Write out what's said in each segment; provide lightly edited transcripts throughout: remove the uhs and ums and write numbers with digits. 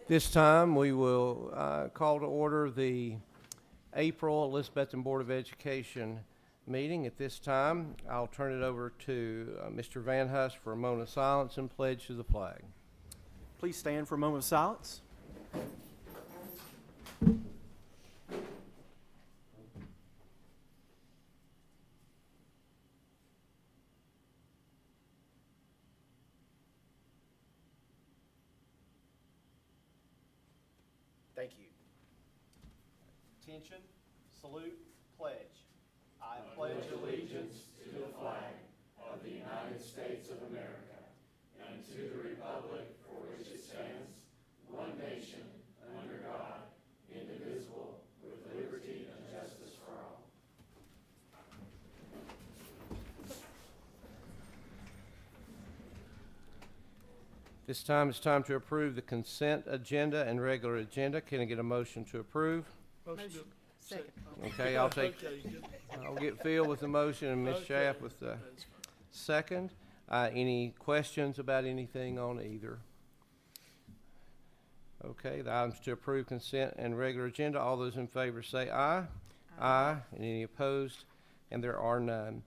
This time, we will call to order the April Elizabethton Board of Education meeting. At this time, I'll turn it over to Mr. Van Huss for a moment of silence and pledge to the flag. Please stand for a moment of silence. Thank you. Attention, salute, pledge. I pledge allegiance to the flag of the United States of America and to the republic for which it stands, one nation, under God, indivisible, with liberty and justice for all. This time, it's time to approve the consent agenda and regular agenda. Can I get a motion to approve? Motion. Second. Okay, I'll get Phil with the motion and Ms. Schaff with the second. Any questions about anything on either? Okay, the items to approve consent and regular agenda. All those in favor say aye. Aye. And any opposed? And there are none.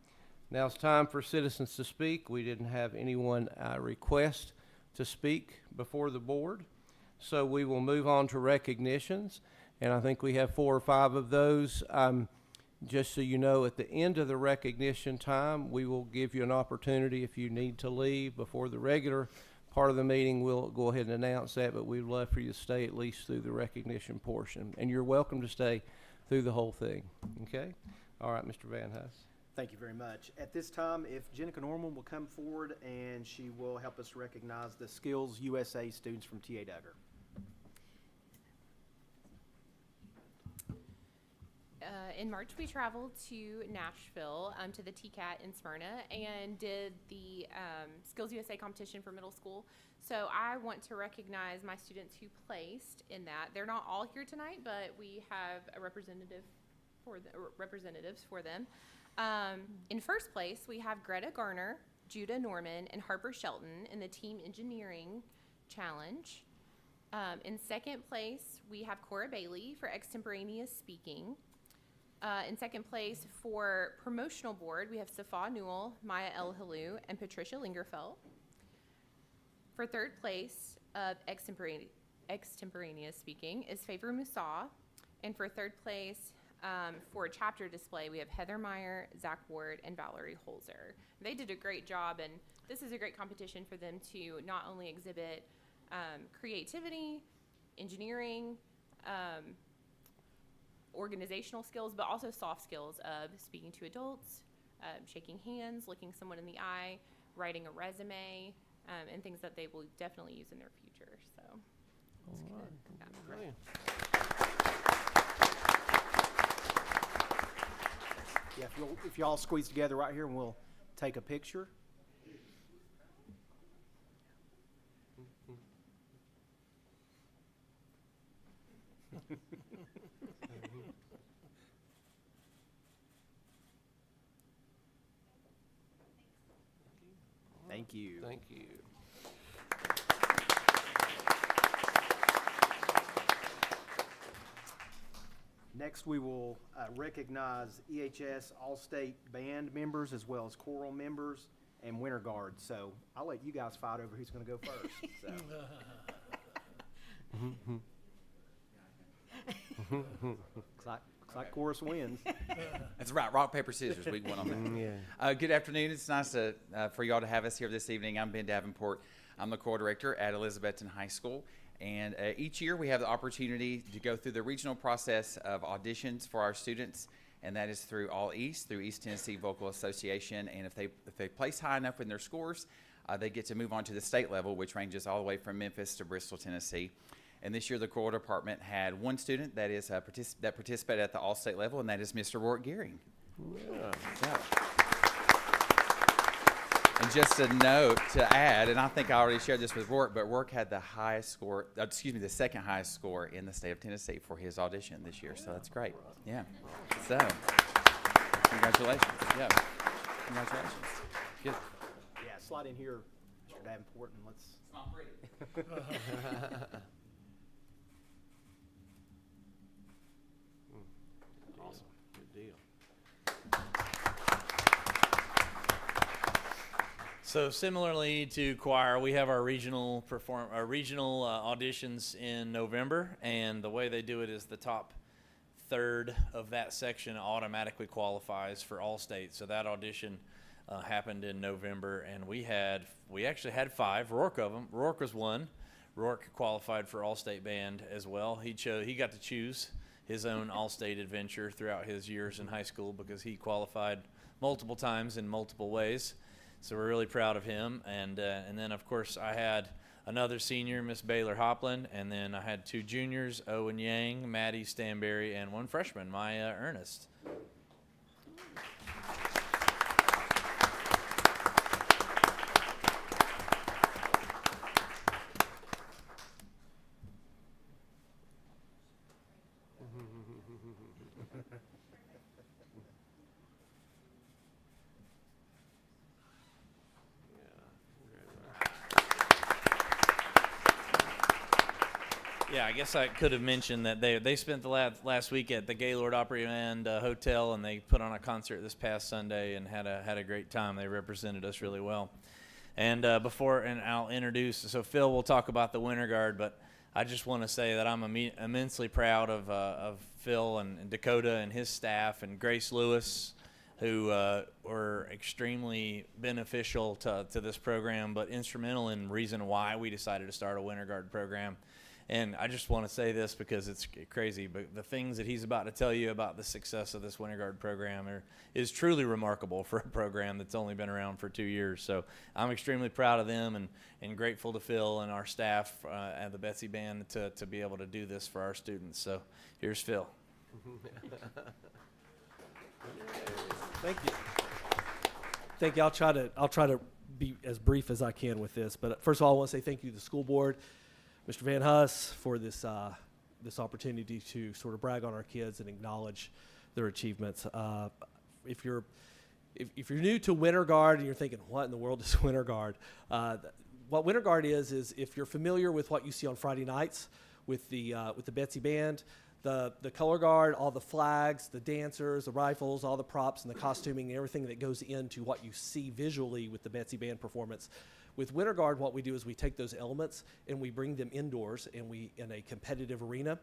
Now it's time for citizens to speak. We didn't have anyone request to speak before the board, so we will move on to recognitions. And I think we have 4 or 5 of those. Just so you know, at the end of the recognition time, we will give you an opportunity if you need to leave before the regular part of the meeting. We'll go ahead and announce that, but we'd love for you to stay at least through the recognition portion. And you're welcome to stay through the whole thing, okay? All right, Mr. Van Huss. Thank you very much. At this time, if Jenica Norman will come forward and she will help us recognize the Skills USA students from T.A. Duggar. In March, we traveled to Nashville to the TCAT in Smyrna and did the Skills USA competition for middle school. So I want to recognize my students who placed in that. They're not all here tonight, but we have a representatives for them. In first place, we have Greta Garner, Judah Norman, and Harper Shelton in the Team Engineering Challenge. In second place, we have Cora Bailey for Extemporaneous Speaking. In second place, for Promotional Board, we have Safa Newell, Maya El Halou, and Patricia Lingerfeld. For third place of Extemporaneous Speaking is Favor Musa. And for third place, for chapter display, we have Heather Meyer, Zach Ward, and Valerie Holzer. They did a great job, and this is a great competition for them to not only exhibit creativity, engineering, organizational skills, but also soft skills of speaking to adults, shaking hands, looking someone in the eye, writing a resume, and things that they will definitely use in their future. So, it's good. Yeah. Brilliant. Yeah, if y'all squeeze together right here and we'll take a picture. Thank you. Thank you. Next, we will recognize EHS All-State Band members as well as choral members and winter guards. So I'll let you guys fight over who's going to go first. So. Looks like chorus wins. That's right. Rock, paper, scissors. We went on that. Yeah. Good afternoon. It's nice for y'all to have us here this evening. I'm Ben Davenport. I'm the choral director at Elizabethton High School. And each year we have the opportunity to go through the regional process of auditions for our students, and that is through All East, through East Tennessee Vocal Association. And if they place high enough in their scores, they get to move on to the state level, which ranges all the way from Memphis to Bristol, Tennessee. And this year the choral department had one student that is that participated at the all-state level, and that is Mr. Rourke Gearing. Yeah. And just a note to add, and I think I already shared this with Rourke, but Rourke had the highest score, the second highest score in the state of Tennessee for his audition this year. So that's great. Yeah. So, congratulations. Yeah. Congratulations. Good. Yeah, slide in here, Mr. Davenport, and let's. It's not pretty. So similarly to choir, we have our regional auditions in November, and the way they do it is the top third of that section automatically qualifies for All-State. So that audition happened in November, and we actually had 5. Rourke of them. Rourke was one. Rourke qualified for All-State Band as well. He got to choose his own All-State adventure throughout his years in high school because he qualified multiple times in multiple ways. So we're really proud of him. And then, of course, I had another senior, Miss Baylor Hopland, and then I had 2 juniors, Owen Yang, Maddie Stanberry, and 1 freshman, Maya Ernest. Yeah, I guess I could have mentioned that they spent the last week at the Gaylord Opry Band Hotel, and they put on a concert this past Sunday and had a great time. They represented us really well. And I'll introduce. So Phil will talk about the Winter Guard, but I just want to say that I'm immensely proud of Phil and Dakota and his staff and Grace Lewis, who were extremely beneficial to this program, but instrumental in the reason why we decided to start a Winter Guard program. And I just want to say this because it's crazy, but the things that he's about to tell you about the success of this Winter Guard program is truly remarkable for a program that's only been around for 2 years. So I'm extremely proud of them and grateful to Phil and our staff at the Betsy Band to be able to do this for our students. So here's Phil. Thank you. Thank you. I'll try to be as brief as I can with this. But first of all, I want to say thank you to the school board, Mr. Van Huss, for this opportunity to sort of brag on our kids and acknowledge their achievements. If you're new to Winter Guard and you're thinking, what in the world is Winter Guard? What Winter Guard is if you're familiar with what you see on Friday nights with the Betsy Band, the color guard, all the flags, the dancers, the rifles, all the props and the costuming and everything that goes into what you see visually with the Betsy Band performance. With Winter Guard, what we do is we take those elements and we bring them indoors, and we in a competitive arena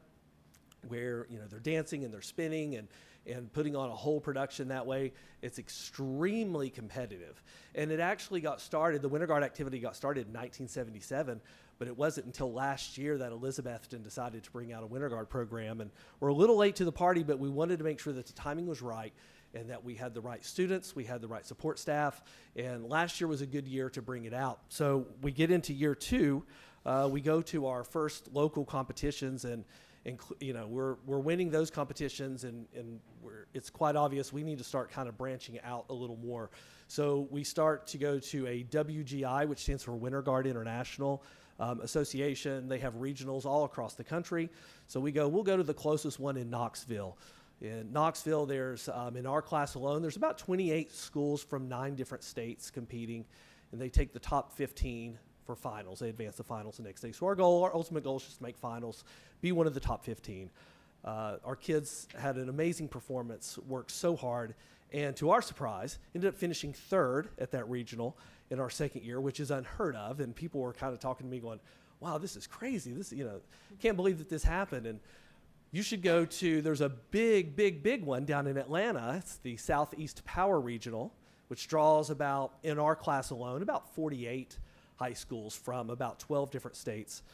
where they're dancing and they're spinning and putting on a whole production that way. It's extremely competitive. And it actually got started, the Winter Guard activity got started in 1977, but it wasn't until last year that Elizabethton decided to bring out a Winter Guard program. And we're a little late to the party, but we wanted to make sure that the timing was right and that we had the right students, we had the right support staff, and last year was a good year to bring it out. So we get into year 2, we go to our first local competitions, and we're winning those competitions, and it's quite obvious we need to start kind of branching out a little more. So we start to go to a WGI, which stands for Winter Guard International Association. They have regionals all across the country. So we'll go to the closest one in Knoxville. In Knoxville, there's, in our class alone, there's about 28 schools from 9 different states competing, and they take the top 15 for finals. They advance the finals the next day. So our ultimate goal is just to make finals, be one of the top 15. Our kids had an amazing performance, worked so hard, and to our surprise, ended up finishing 3rd at that regional in our second year, which is unheard of, and people were kind of talking to me going, wow, this is crazy. Can't believe that this happened. And you should go to, there's a big one down in Atlanta. It's the Southeast Power Regional, which draws in our class alone, about 48 high schools from about 12 different states.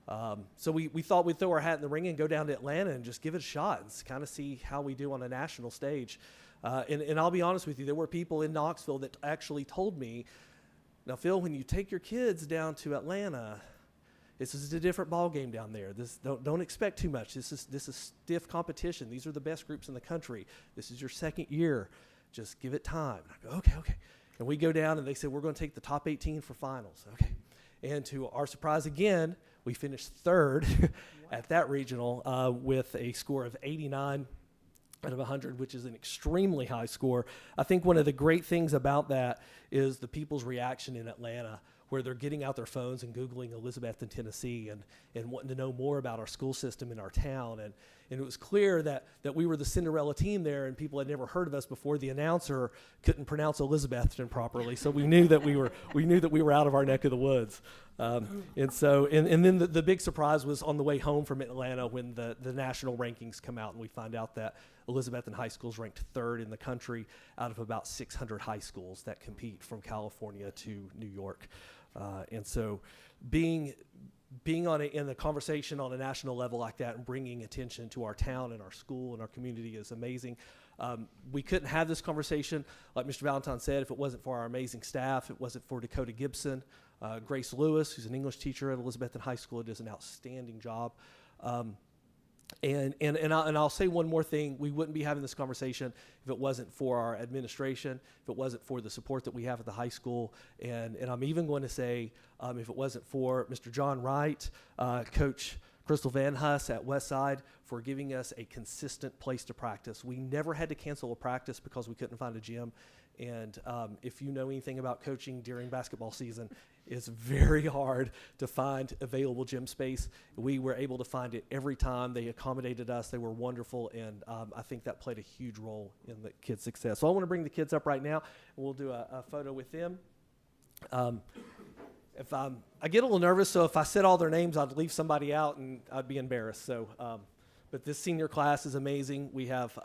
So we thought we'd throw our hat in the ring and go down to Atlanta and just give it a shot and kind of see how we do on a national stage. And I'll be honest with you, there were people in Knoxville that actually told me, now Phil, when you take your kids down to Atlanta, this is a different ball game down there. Don't expect too much. This is stiff competition. These are the best groups in the country. This is your second year. Just give it time. And I go, okay. And we go down, and they said, we're going to take the top 18 for finals. Okay. And to our surprise again, we finished 3rd at that regional with a score of 89 out of 100, which is an extremely high score. I think one of the great things about that is the people's reaction in Atlanta, where they're getting out their phones and Googling Elizabethton, Tennessee, and wanting to know more about our school system in our town. And it was clear that we were the Cinderella team there, and people had never heard of us before. The announcer couldn't pronounce Elizabethton properly, so we knew that we were out of our neck of the woods. And then the big surprise was on the way home from Atlanta when the national rankings come out, and we find out that Elizabethton High School is ranked third in the country out of about 600 high schools that compete from California to New York. And so being in the conversation on a national level like that and bringing attention to our town and our school and our community is amazing. We couldn't have this conversation, like Mr. Valentine said, if it wasn't for our amazing staff. It wasn't for Dakota Gibson, Grace Lewis, who's an English teacher at Elizabethton High School, does an outstanding job. And I'll say one more thing. We wouldn't be having this conversation if it wasn't for our administration, if it wasn't for the support that we have at the high school. And I'm even going to say if it wasn't for Mr. John Wright, Coach Crystal Van Huss at Westside for giving us a consistent place to practice. We never had to cancel a practice because we couldn't find a gym. And if you know anything about coaching during basketball season, it's very hard to find available gym space. We were able to find it every time. They accommodated us. They were wonderful, and I think that played a huge role in the kids' success. So I want to bring the kids up right now, and we'll do a photo with them. I get a little nervous, so if I said all their names, I'd leave somebody out, and I'd be embarrassed. So, but this senior class is amazing. We have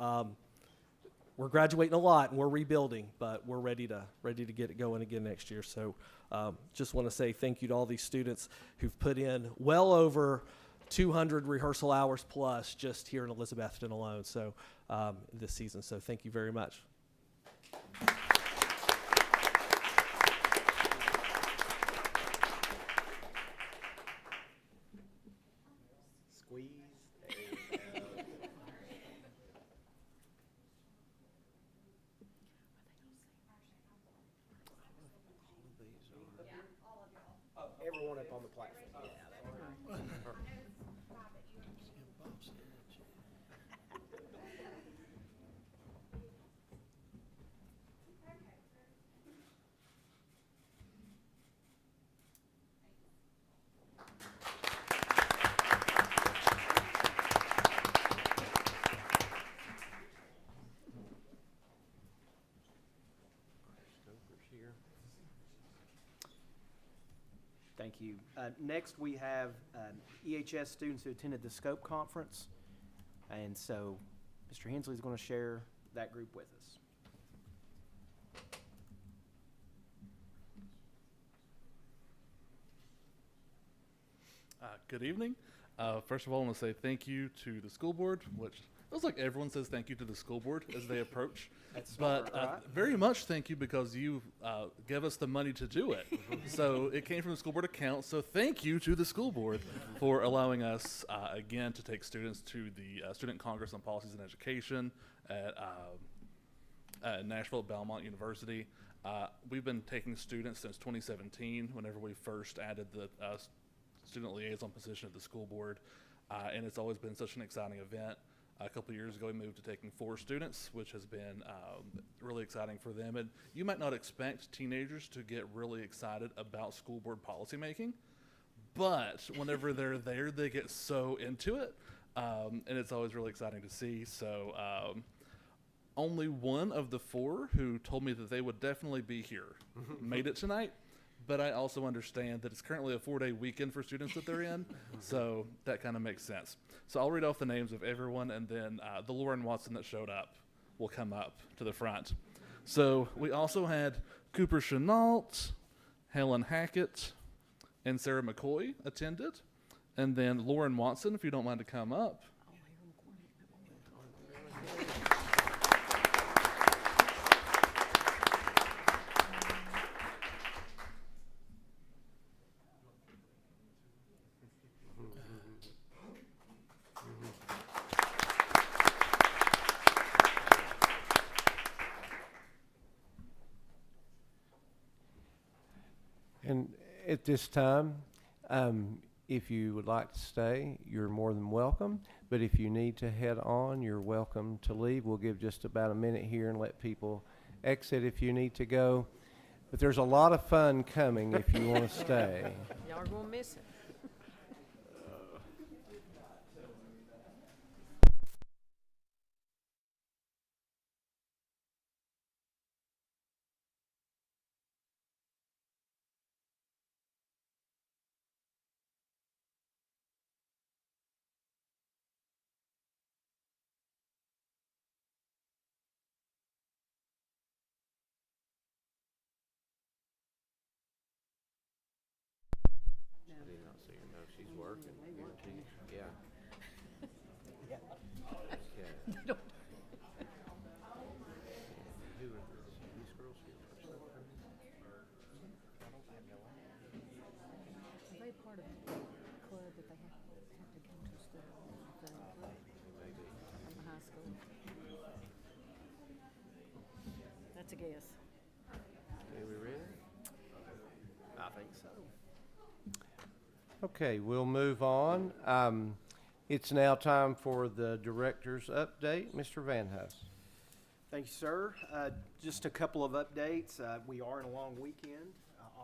we're graduating a lot, and we're rebuilding, but we're ready to get it going again next year. So just want to say thank you to all these students who've put in well over 200 rehearsal hours plus just here in Elizabethton alone. So this season. So thank you very much. Squeeze. There you go. Everyone up on the platform. Thank you. Next, we have EHS students who attended the SCOPE conference. And so Mr. Hensley is going to share that group with us. Good evening. First of all, I want to say thank you to the school board, which feels like everyone says thank you to the school board as they approach. That's smart, But right? very much thank you because you gave us the money to do it. So it came from the school board account. So thank you to the school board for allowing us, again, to take students to the Student Congress on Policies and Education at Nashville at Belmont University. We've been taking students since 2017, whenever we first added the student liaison position at the school board, and it's always been such an exciting event. A couple of years ago, we moved to taking 4 students, which has been really exciting for them. And you might not expect teenagers to get really excited about school board policymaking, but whenever they're there, they get so into it, and it's always really exciting to see. So only one of the 4 who told me that they would definitely be here made it tonight. But I also understand that it's currently a 4-day weekend for students that they're in, so that kind of makes sense. So I'll read off the names of everyone, and then the Lauren Watson that showed up will come up to the front. So we also had Cooper Chenault, Helen Hackett, and Sarah McCoy attended. And then Lauren Watson, if you don't mind to come up. And at this time, if you would like to stay, you're more than welcome. But if you need to head on, you're welcome to leave. We'll give just about a minute here and let people exit if you need to go. But there's a lot of fun coming if you want to stay. Y'all are gonna miss it. I did not see her. No, she's working. Guaranteed. Yeah. Okay. Who are these girls here for something? Are they part of a club that they have to come to school Maybe. from the high school? That's a guess. Are we ready? I think so. Okay, we'll move on. It's now time for the director's update. Mr. Van Huss. Thank you, sir. Just a couple of updates. We are in a long weekend,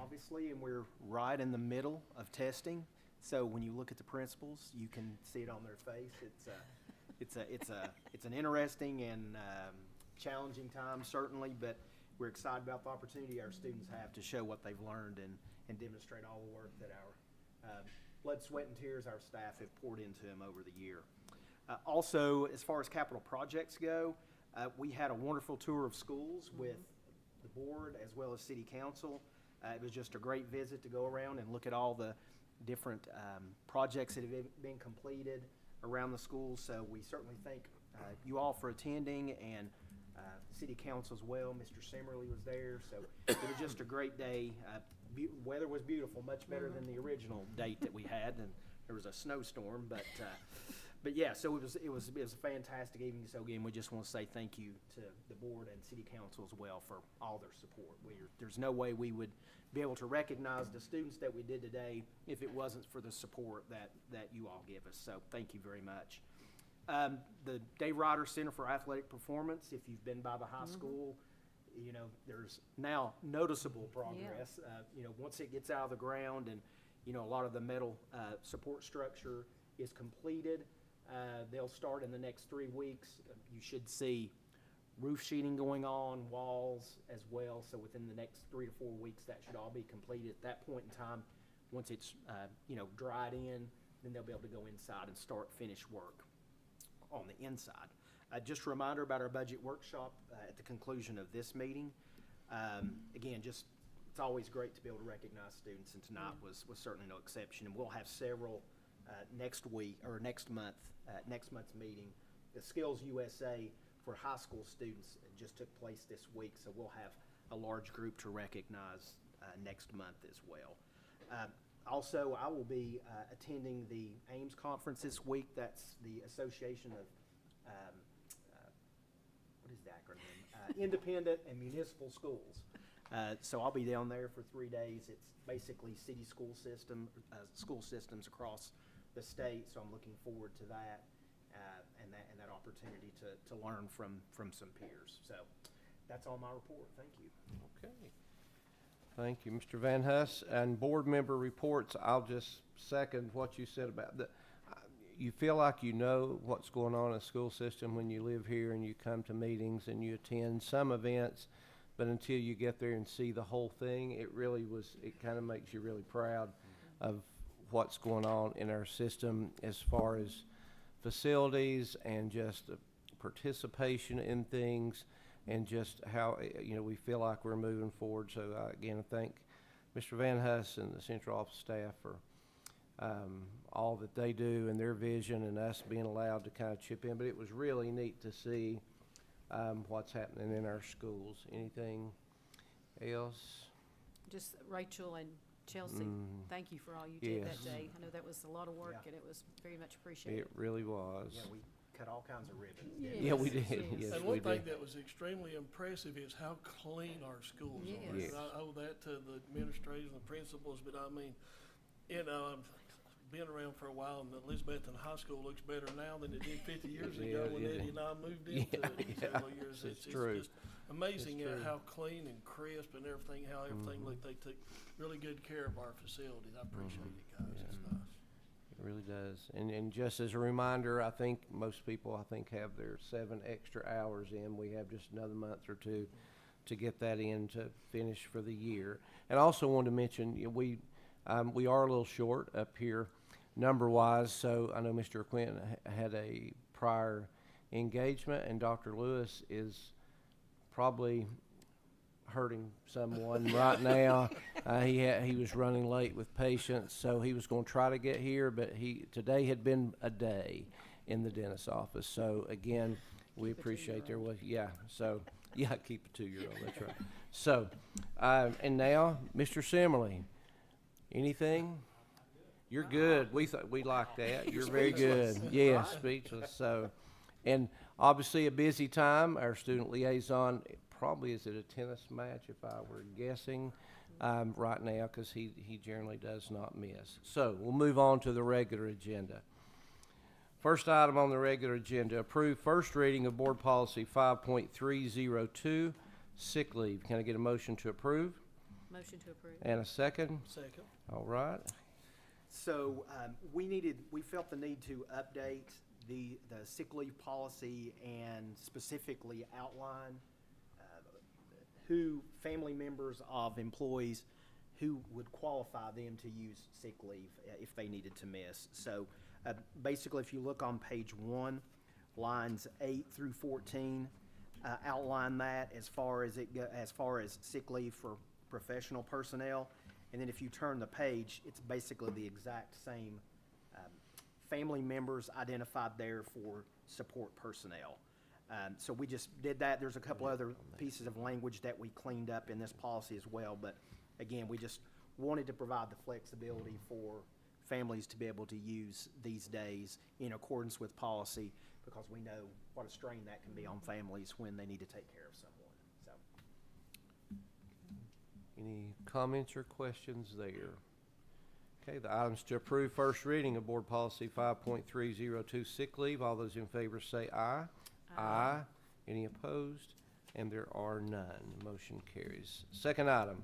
obviously, and we're right in the middle of testing. So when you look at the principals, you can see it on their face. It's an interesting and challenging time, certainly, but we're excited about the opportunity our students have to show what they've learned and demonstrate all the work that our blood, sweat, and tears our staff have poured into them over the year. Also, as far as capital projects go, we had a wonderful tour of schools with the board as well as city council. It was just a great visit to go around and look at all the different projects that have been completed around the schools. So we certainly thank you all for attending, and city council as well. Mr. Simmerly was there, so it was just a great day. Weather was beautiful, much better than the original date that we had, and there was a snowstorm, but yeah, so it was a fantastic evening. So again, we just want to say thank you to the board and city council as well for all their support. There's no way we would be able to recognize the students that we did today if it wasn't for the support that you all give us. So thank you very much. The Dave Ryder Center for Athletic Performance, if you've been by the high school, you know, there's now noticeable progress. Once it gets out of the ground and, you know, a lot of the metal support structure is completed, they'll start in the next 3 weeks. You should see roof sheeting going on, walls as well. So within the next 3 to 4 weeks, that should all be completed. At that point in time, once it's, dried in, then they'll be able to go inside and start finish work on the inside. Just a reminder about our budget workshop at the conclusion of this meeting. Again, it's always great to be able to recognize students, and tonight was certainly no exception. And we'll have several next month's meeting. The Skills USA for high school students just took place this week, so we'll have a large group to recognize next month as well. Also, I will be attending the Ames conference this week. That's the Association of what is the acronym? Independent and Municipal Schools. So I'll be down there for 3 days. It's basically city school systems across the state. So I'm looking forward to that and that opportunity to learn from some peers. So that's all my report. Thank you. Okay. Thank you, Mr. Van Huss. And board member reports, I'll just second what you said about you feel like you know what's going on in the school system when you live here and you come to meetings and you attend some events, but until you get there and see the whole thing, it kind of makes you really proud of what's going on in our system as far as facilities and just participation in things, and just how, we feel like we're moving forward. So again, I thank Mr. Van Huss and the central office staff for all that they do and their vision, and us being allowed to kind of chip in. But it was really neat to see what's happening in our schools. Anything else? Just Rachel and Chelsea, thank you for all you did that day. I know that was a lot of work, and it was very much appreciated. It really was. Yeah, we cut all kinds of ribbons. Yeah, we did. Yes, And we one thing did. that was extremely impressive is how clean our schools are. Yes. And I owe that to the administrators and the principals, but I mean, I've been around for a while, and the Elizabethton High School looks better now than it did 50 years ago when Eddie and I moved into it several years. It's true. Just amazing It's true. how clean and crisp and everything, how everything looked. They took really good care of our facilities. I appreciate it, guys. It's nice. It really does. And just as a reminder, I think most people, have their 7 extra hours in. We have just another month or two to get that in to finish for the year. And I also wanted to mention, we are a little short up here number-wise. So I know Mr. Quinton had a prior engagement, and Dr. Lewis is probably hurting someone right now. He was running late with patients, so he was going to try to get here, but today had been a day in the dentist's office. So again, we appreciate their way. Yeah. So yeah, keep a 2-year-old. That's right. So, and now, Mr. Simmerly, anything? You're good. We like that. You're very good. Yeah, speechless. So, and obviously a busy time. Our student liaison probably is at a tennis match, if I were guessing, right now, because he generally does not miss. So we'll move on to the regular agenda. First item on the regular agenda: approve first reading of Board Policy 5.302, sick leave. Can I get a motion to approve? Motion to approve. And a second? Second. All right. So we felt the need to update the sick leave policy and specifically outline who family members of employees who would qualify them to use sick leave if they needed to miss. So basically, if you look on page 1, lines 8 through 14, outline that as far as sick leave for professional personnel. And then if you turn the page, it's basically the exact same family members identified there for support personnel. So we just did that. There's a couple other pieces of language that we cleaned up in this policy as well. But again, we just wanted to provide the flexibility for families to be able to use these days in accordance with policy, because we know what a strain that can be on families when they need to take care of someone. So. Any comments or questions there? Okay, the items to approve first reading of Board Policy 5.302, sick leave. All those in favor say aye. Aye. Any opposed? And there are none. Motion carries. Second item: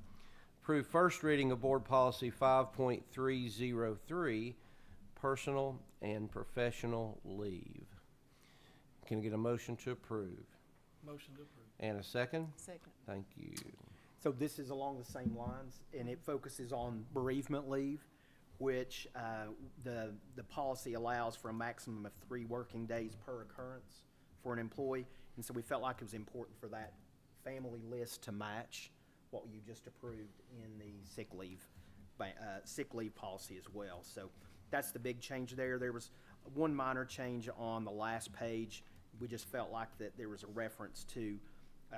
approve first reading of Board Policy 5.303, personal and professional leave. Can I get a motion to approve? Motion to approve. And a second? Second. Thank you. So this is along the same lines, and it focuses on bereavement leave, which the policy allows for a maximum of 3 working days per occurrence for an employee. And so we felt like it was important for that family list to match what you just approved in the sick leave policy as well. So that's the big change there. There was one minor change on the last page. We just felt like that there was a reference to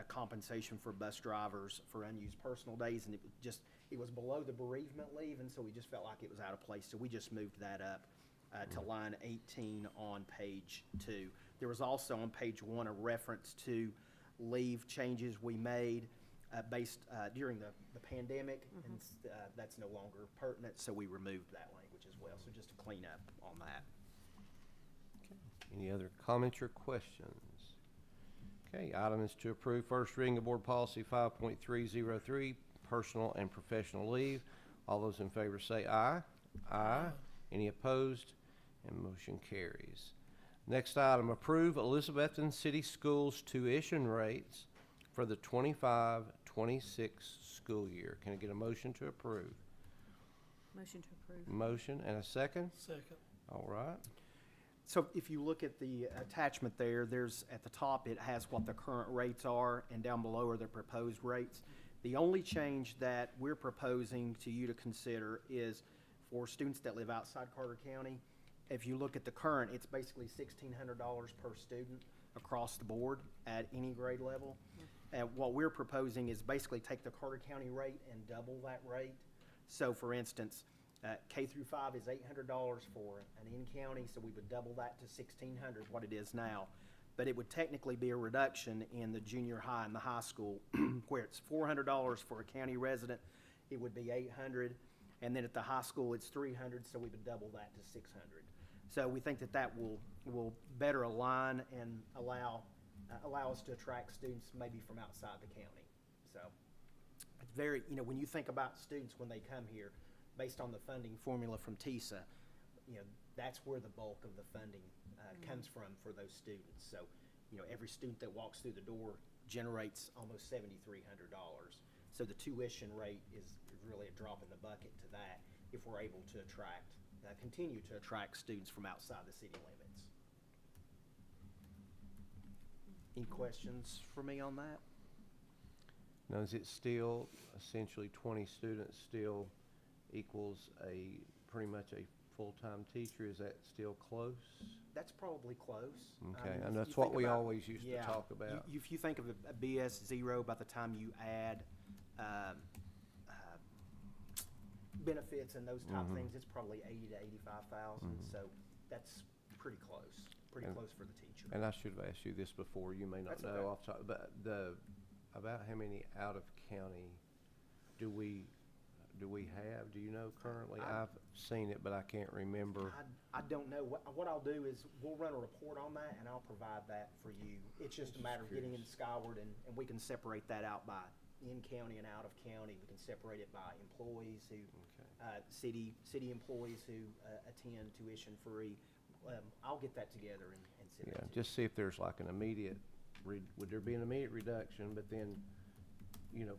compensation for bus drivers for unused personal days, and it was below the bereavement leave, and so we just felt like it was out of place. So we just moved that up to line 18 on page 2. There was also on page 1 a reference to leave changes we made based during the pandemic, and that's no longer pertinent, so we removed that language as well. So just to clean up on that. Any other comments or questions? Okay, item is to approve first reading of Board Policy 5.303, personal and professional leave. All those in favor say aye. Aye. Any opposed? And motion carries. Next item: approve Elizabethton City Schools tuition rates for the 25-26 school year. Can I get a motion to approve? Motion to approve. Motion and a second? Second. All right. So if you look at the attachment there, there's at the top, it has what the current rates are, and down below are the proposed rates. The only change that we're proposing to you to consider is for students that live outside Carter County. If you look at the current, it's basically $1,600 per student across the board at any grade level. And what we're proposing is basically take the Carter County rate and double that rate. So for instance, K through 5 is $800 for an in-county, so we would double that to $1,600, what it is now. But it would technically be a reduction in the junior high and the high school, where it's $400 for a county resident, it would be $800, and then at the high school it's $300, so we would double that to $600. So we think that will better align and allow us to attract students maybe from outside the county. So it's very, when you think about students when they come here, based on the funding formula from TISA, that's where the bulk of the funding comes from for those students. So, every student that walks through the door generates almost $7,300. So the tuition rate is really a drop in the bucket to that if we're able to continue to attract students from outside the city limits. Any questions for me on that? Now, is it still essentially 20 students still equals pretty much a full-time teacher? Is that still close? That's probably close. Okay, if and you that's what think we about- always used to yeah, talk about. If you think of a BS 0, by the time you add benefits and those type of things, it's probably 80 to 85,000. So that's pretty close. Pretty And- close for the teacher. And I should have asked you this before, you may not That's know okay. off the top, but about how many out-of-county do we have? Do you know currently? I've seen it, but I can't remember. I don't know. What I'll do is we'll run a report on that, and I'll provide that for you. It's just a matter of getting into Skyward, and we can separate that out by in-county and out-of-county. We can separate it by employees who, city employees who attend tuition free. I'll get that together and send it Yeah, to you. just see if there's like an immediate, would there be an immediate reduction, but then,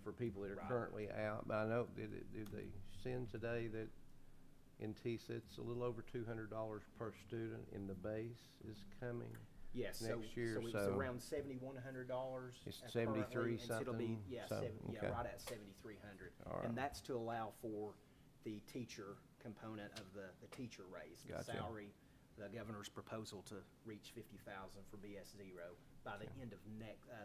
for people that are Right. currently out, but I know, did they send today that in TISA, it's a little over $200 per student in the base is coming? Yes, next year, so it's so- around $7,100. It's currently, 73 and so it'll be, something, yeah, so, okay. right at 7,300. All right. And that's to allow for the teacher component of the teacher raise. The Gotcha. salary, the governor's proposal to reach 50,000 for BS 0 by the end of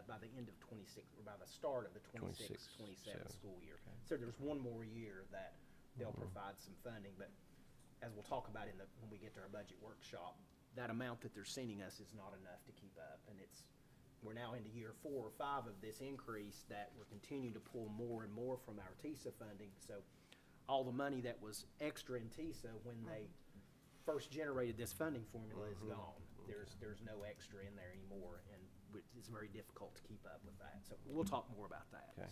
by the end of 26, or by the start of the 26, 27 school year. So there's one more year that they'll provide some funding, but as we'll talk about when we get to our budget workshop, that amount that they're sending us is not enough to keep up, and we're now into year 4 or 5 of this increase that we're continuing to pull more and more from our TISA funding. So all the money that was extra in TISA when they first generated this funding formula is gone. There's no extra in there anymore, and it's very difficult to keep up with that. So we'll talk more about that. Okay.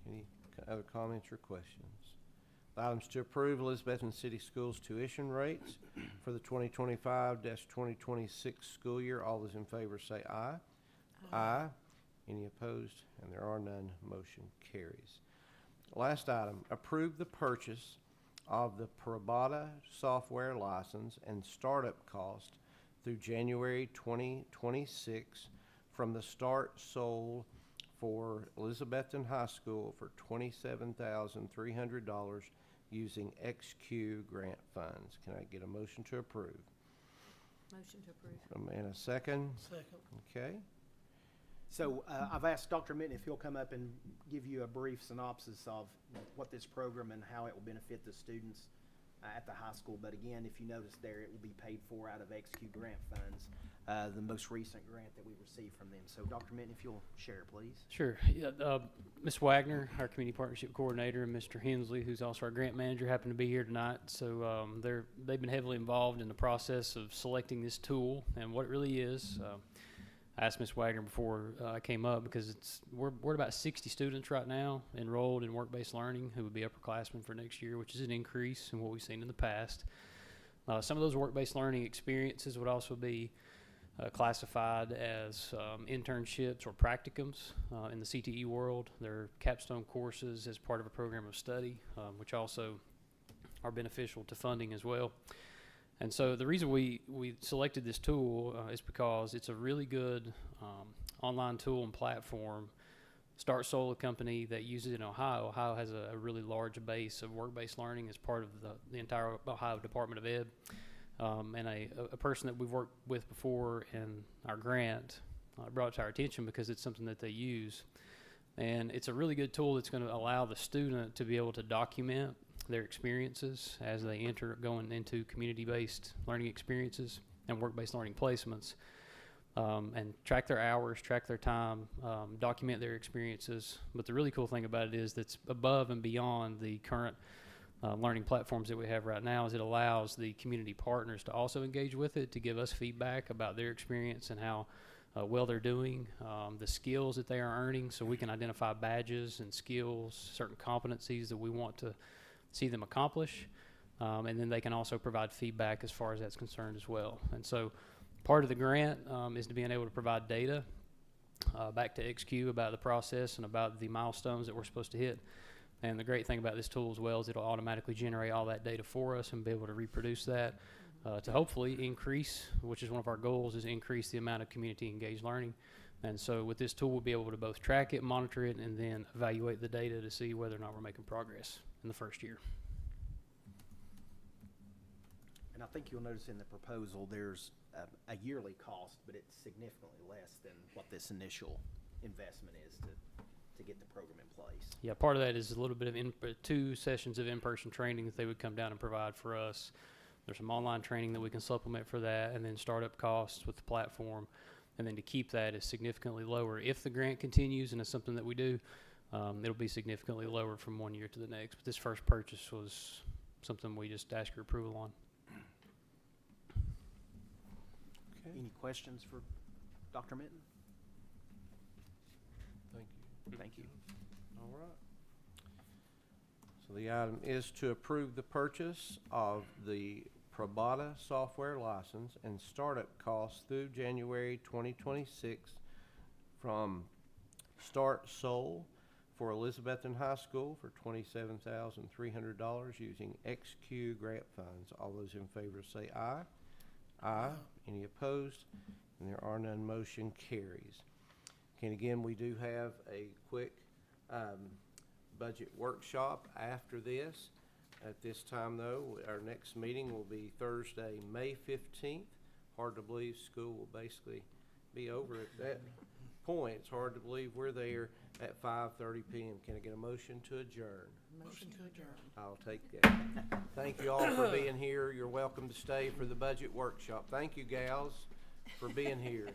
Any other comments or questions? The items to approve Elizabethton City Schools tuition rates for the 2025-2026 school year. All those in favor say aye. Aye. Any opposed? And there are none. Motion carries. Last item, approve the purchase of the Probata software license and startup cost through January 2026 from the start sold for Elizabethton High School for $27,300 using XQ grant funds. Can I get a motion to approve? Motion to approve. And a second? Second. Okay. So I've asked Dr. Minton if he'll come up and give you a brief synopsis of what this program and how it will benefit the students at the high school. But again, if you notice there, it will be paid for out of XQ grant funds, the most recent grant that we received from them. So Dr. Minton, if you'll share, please. Sure. Yeah, Ms. Wagner, our community partnership coordinator, and Mr. Hensley, who's also our grant manager, happen to be here tonight. So they've been heavily involved in the process of selecting this tool and what it really is. I asked Ms. Wagner before I came up because we're at about 60 students right now enrolled in work-based learning who would be upperclassmen for next year, which is an increase in what we've seen in the past. Some of those work-based learning experiences would also be classified as internships or practicums in the CTE world. They're capstone courses as part of a program of study, which also are beneficial to funding as well. And so the reason we selected this tool is because it's a really good online tool and platform. Start Solar company that uses it in Ohio. Ohio has a really large base of work-based learning as part of the entire Ohio Department of Ed. And a person that we've worked with before in our grant brought it to our attention because it's something that they use. And it's a really good tool that's going to allow the student to be able to document their experiences as they enter going into community-based learning experiences and work-based learning placements, and track their hours, track their time, document their experiences. But the really cool thing about it is that's above and beyond the current learning platforms that we have right now is it allows the community partners to also engage with it, to give us feedback about their experience and how well they're doing, the skills that they are earning, so we can identify badges and skills, certain competencies that we want to see them accomplish, and then they can also provide feedback as far as that's concerned as well. And so part of the grant is to being able to provide data back to XQ about the process and about the milestones that we're supposed to hit. And the great thing about this tool as well is it'll automatically generate all that data for us and be able to reproduce that to hopefully increase, which is one of our goals, is increase the amount of community engaged learning And so with this tool, we'll be able to both track it, monitor it, and then evaluate the data to see whether or not we're making progress in the first year. And I think you'll notice in the proposal, there's a yearly cost, but it's significantly less than what this initial investment is to get the program in place. Yeah, part of that is a little bit of 2 sessions of in-person training that they would come down and provide for us. There's some online training that we can supplement for that, and then startup costs with the platform. And then to keep that is significantly lower. If the grant continues and it's something that we do, it'll be significantly lower from one year to the next. But this first purchase was something we just asked your approval on. Okay. Any questions for Dr. Minton? Thank you. Thank you. All right. So the item is to approve the purchase of the Probata software license and startup costs through January 2026 from Start Soul for Elizabethton High School for $27,300 using XQ grant funds. All those in favor say aye. Aye. Any opposed? And there are none. Motion carries. And again, we do have a quick budget workshop after this. At this time, though, our next meeting will be Thursday, May 15th. Hard to believe school will basically be over at that point. It's hard to believe we're there at 5:30 p.m. Can I get a motion to adjourn? Motion to adjourn. I'll take that. Thank you all for being here. You're welcome to stay for the budget workshop. Thank you, gals, for being here.